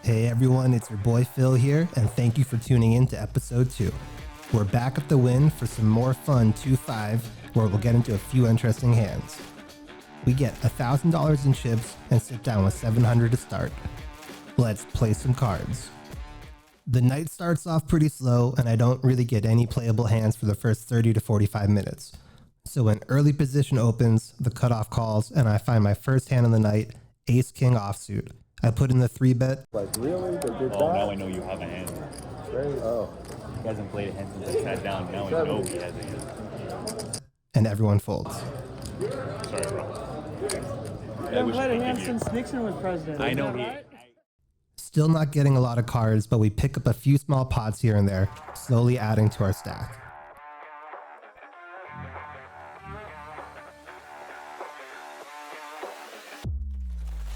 Hey everyone, it's your boy Phil here, and thank you for tuning in to episode 2. We're back at the Wynn for some more fun 2-5, where we'll get into a few interesting hands. We get $1,000 in chips and sit down with $700 to start. Let's play some cards. The night starts off pretty slow, and I don't really get any playable hands for the first 30 to 45 minutes. So when early position opens, the cutoff calls, and I find my first hand of the night, Ace-King offsuit. I put in the 3-bet. Like, really? They did that? Now I know you have a hand. Crazy. Oh. He hasn't played a hand since I sat down. Now I know he has a hand. And everyone folds. Sorry, bro. You haven't played a hand since Nixon was president. I know right? Still not getting a lot of cards, but we pick up a few small pots here and there, slowly adding to our stack.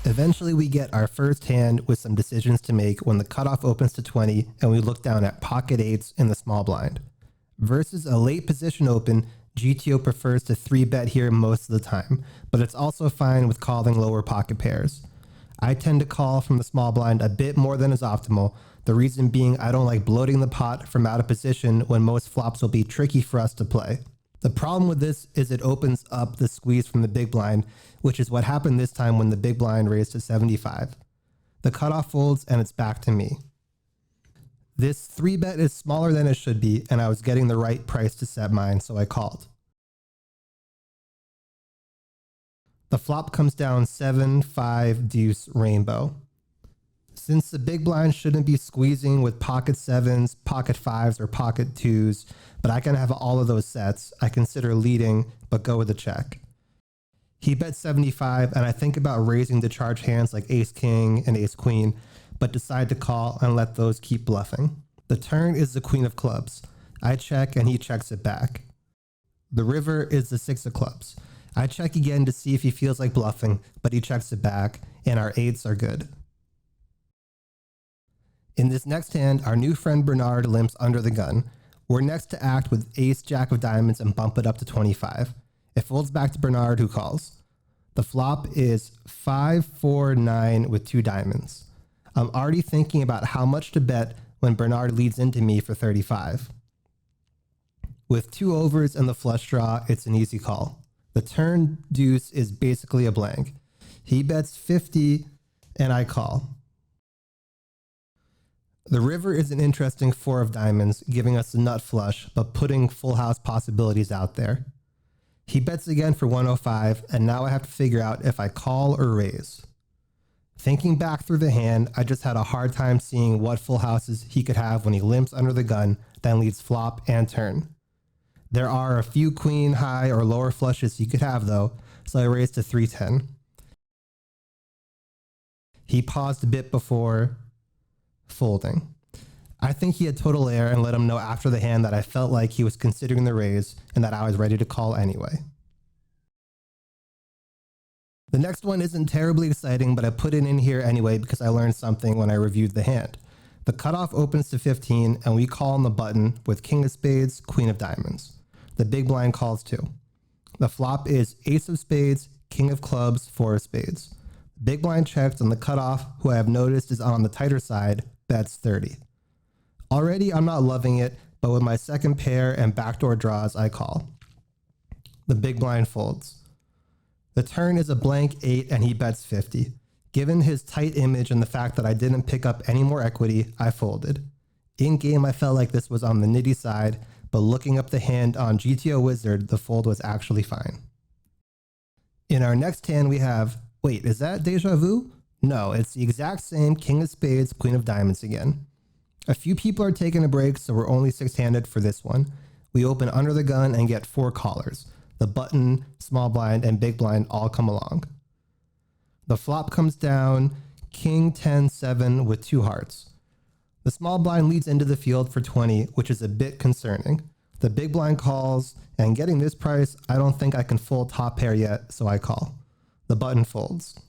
Eventually we get our first hand with some decisions to make when the cutoff opens to 20 and we look down at pocket 8s in the small blind. Versus a late position open, GTO prefers to 3-bet here most of the time, but it's also fine with calling lower pocket pairs. I tend to call from the small blind a bit more than is optimal, the reason being I don't like bloating the pot from out of position when most flops will be tricky for us to play. The problem with this is it opens up the squeeze from the big blind, which is what happened this time when the big blind raised to 75. The cutoff folds and it's back to me. This 3-bet is smaller than it should be, and I was getting the right price to set mine, so I called. The flop comes down 7, 5, deuce, rainbow. Since the big blind shouldn't be squeezing with pocket 7s, pocket 5s, or pocket 2s, but I can have all of those sets, I consider leading, but go with a check. He bets 75, and I think about raising to charge hands like Ace-King and Ace-Queen, but decide to call and let those keep bluffing. The turn is the Queen of Clubs. I check and he checks it back. The river is the 6 of Clubs. I check again to see if he feels like bluffing, but he checks it back, and our 8s are good. In this next hand, our new friend Bernard limps under the gun. We're next to act with Ace, Jack of Diamonds and bump it up to 25. It folds back to Bernard, who calls. The flop is 5, 4, 9 with 2 diamonds. I'm already thinking about how much to bet when Bernard leads into me for 35. With 2 overs and the flush draw, it's an easy call. The turn deuce is basically a blank. He bets 50 and I call. The river is an interesting 4 of diamonds, giving us a nut flush, but putting full house possibilities out there. He bets again for 105, and now I have to figure out if I call or raise. Thinking back through the hand, I just had a hard time seeing what full houses he could have when he limps under the gun, then leads flop and turn. There are a few queen, high, or lower flushes he could have though, so I raised to 310. He paused a bit before folding. I think he had total air and let him know after the hand that I felt like he was considering the raise and that I was ready to call anyway. The next one isn't terribly exciting, but I put it in here anyway because I learned something when I reviewed the hand. The cutoff opens to 15 and we call on the button with King of Spades, Queen of Diamonds. The big blind calls too. The flop is Ace of Spades, King of Clubs, 4 of Spades. Big blind checks and the cutoff, who I have noticed is on the tighter side, bets 30. Already I'm not loving it, but with my second pair and backdoor draws, I call. The big blind folds. The turn is a blank 8 and he bets 50. Given his tight image and the fact that I didn't pick up any more equity, I folded. In game, I felt like this was on the nitty side, but looking up the hand on GTO Wizard, the fold was actually fine. In our next hand, we have, wait, is that deja vu? No, it's the exact same King of Spades, Queen of Diamonds again. A few people are taking a break, so we're only 6-handed for this one. We open under the gun and get 4 callers. The button, small blind, and big blind all come along. The flop comes down, King 10-7 with 2 hearts. The small blind leads into the field for 20, which is a bit concerning. The big blind calls, and getting this price, I don't think I can fold top pair yet, so I call. The button folds.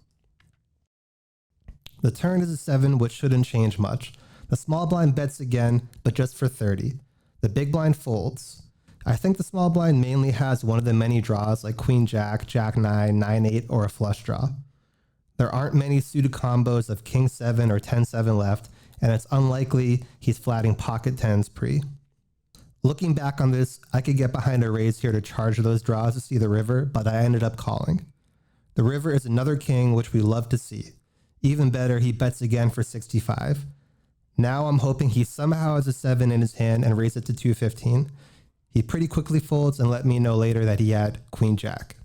The turn is a 7, which shouldn't change much. The small blind bets again, but just for 30. The big blind folds. I think the small blind mainly has one of the many draws like Queen Jack, Jack 9, 9-8, or a flush draw. There aren't many suited combos of king 7 or 10-7 left, and it's unlikely he's flatting pocket 10s pre. Looking back on this, I could get behind a raise here to charge those draws to see the river, but I ended up calling. The river is another king, which we love to see. Even better, he bets again for 65. Now I'm hoping he somehow has a 7 in his hand and raises it to 215. He pretty quickly folds and let me know later that he had queen jack.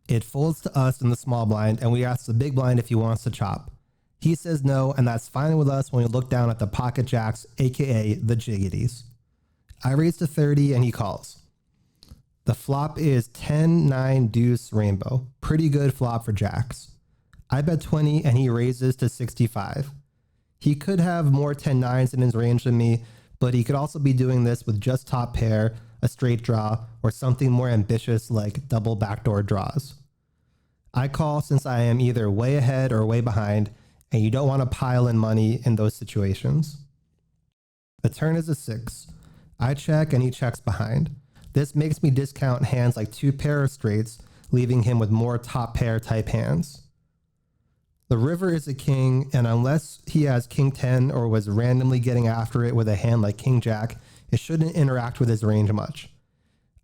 It folds to us in the small blind, and we ask the big blind if he wants to chop. He says no, and that's fine with us when we look down at the pocket jacks, aka the jiggities. I raise to 30 and he calls. The flop is 10-9 deuce rainbow. Pretty good flop for jacks. I bet 20 and he raises to 65. He could have more 10-9s in his range than me, but he could also be doing this with just top pair, a straight draw, or something more ambitious like double backdoor draws. I call since I am either way ahead or way behind, and you don't want to pile in money in those situations. The turn is a 6. I check and he checks behind. This makes me discount hands like 2 pair of straights, leaving him with more top pair type hands. The river is a king, and unless he has king 10 or was randomly getting after it with a hand like king jack, it shouldn't interact with his range much.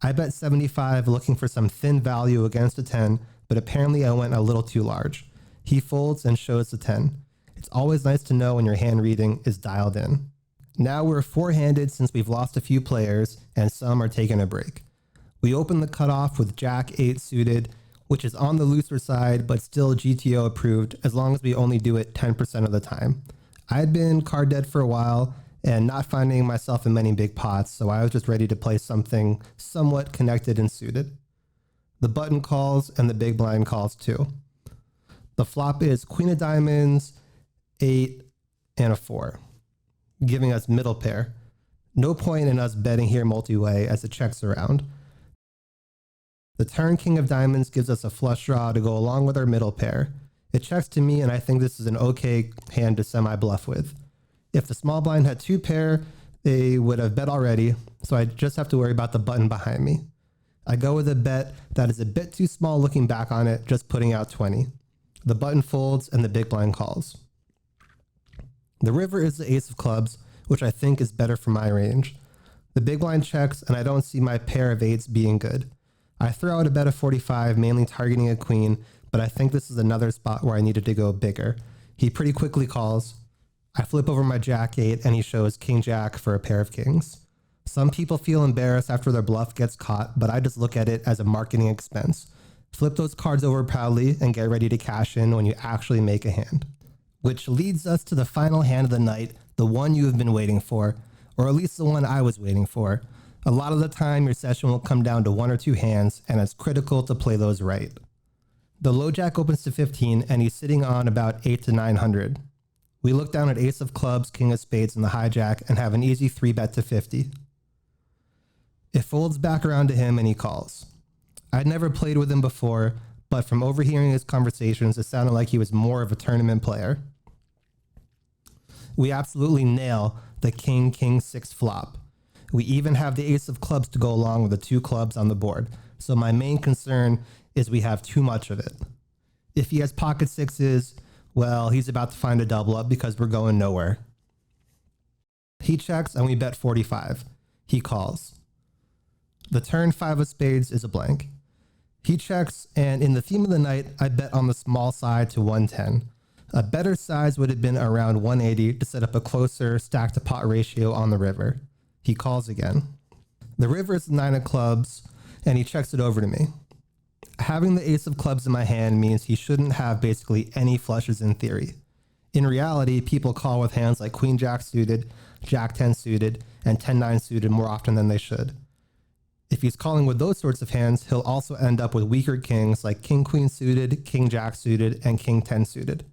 I bet 75 looking for some thin value against a 10, but apparently I went a little too large. He folds and shows the 10. It's always nice to know when your hand reading is dialed in. Now we're four-handed since we've lost a few players and some are taking a break. We open the cutoff with Jack 8 suited, which is on the looser side but still GTO approved as long as we only do it 10% of the time. I had been card dead for a while and not finding myself in many big pots, so I was just ready to play something somewhat connected and suited. The button calls and the big blind calls too. The flop is queen of diamonds, 8, and a 4. Giving us middle pair. No point in us betting here multi-way as it checks around. The turn king of diamonds gives us a flush draw to go along with our middle pair. It checks to me and I think this is an okay hand to semi-bluff with. If the small blind had 2 pair, they would have bet already, so I just have to worry about the button behind me. I go with a bet that is a bit too small looking back on it, just putting out 20. The button folds and the big blind calls. The river is the ace of clubs, which I think is better for my range. The big blind checks and I don't see my pair of 8s being good. I throw out a bet of 45, mainly targeting a queen, but I think this is another spot where I needed to go bigger. He pretty quickly calls. I flip over my jack 8 and he shows king jack for a pair of kings. Some people feel embarrassed after their bluff gets caught, but I just look at it as a marketing expense. Flip those cards over proudly and get ready to cash in when you actually make a hand. Which leads us to the final hand of the night, the one you have been waiting for, or at least the one I was waiting for. A lot of the time your session will come down to 1 or 2 hands, and it's critical to play those right. The low jack opens to 15 and he's sitting on about 8 to 900. We look down at ace of clubs, king of spades, and the hijack and have an easy 3-bet to 50. It folds back around to him and he calls. I'd never played with him before, but from overhearing his conversations, it sounded like he was more of a tournament player. We absolutely nail the king 6 flop. We even have the ace of clubs to go along with the 2 clubs on the board, so my main concern is we have too much of it. If he has pocket 6s, well, he's about to find a double up because we're going nowhere. He checks and we bet 45. He calls. The turn 5 of spades is a blank. He checks, and in the theme of the night, I bet on the small side to 110. A better size would have been around 180 to set up a closer stack to pot ratio on the river. He calls again. The river is the 9 of clubs, and he checks it over to me. Having the ace of clubs in my hand means he shouldn't have basically any flushes in theory. In reality, people call with hands like queen jack suited, jack 10 suited, and 10-9 suited more often than they should. If he's calling with those sorts of hands, he'll also end up with weaker kings like king queen suited, king jack suited, and king 10 suited.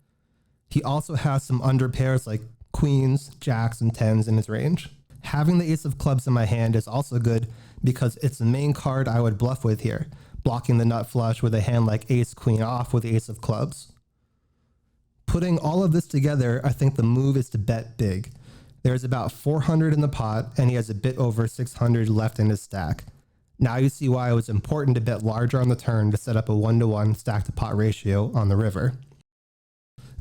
He also has some under pairs like queens, jacks, and 10s in his range. Having the ace of clubs in my hand is also good because it's the main card I would bluff with here, blocking the nut flush with a hand like ace queen off with the ace of clubs. Putting all of this together, I think the move is to bet big. There's about 400 in the pot and he has a bit over 600 left in his stack. Now you see why it was important to bet larger on the turn to set up a 1-to-1 stack to pot ratio on the river.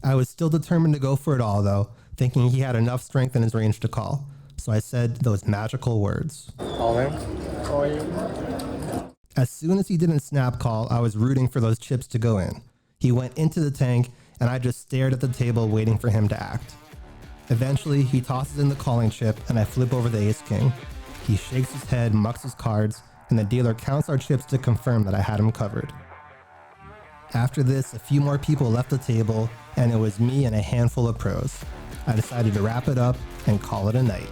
I was still determined to go for it all though, thinking he had enough strength in his range to call. So I said those magical words. All in? All in? As soon as he didn't snap call, I was rooting for those chips to go in. He went into the tank, and I just stared at the table waiting for him to act. Eventually, he tosses in the calling chip, and I flip over the ace-king. He shakes his head, mucks his cards, and the dealer counts our chips to confirm that I had him covered. After this, a few more people left the table, and it was me and a handful of pros. I decided to wrap it up and call it a night.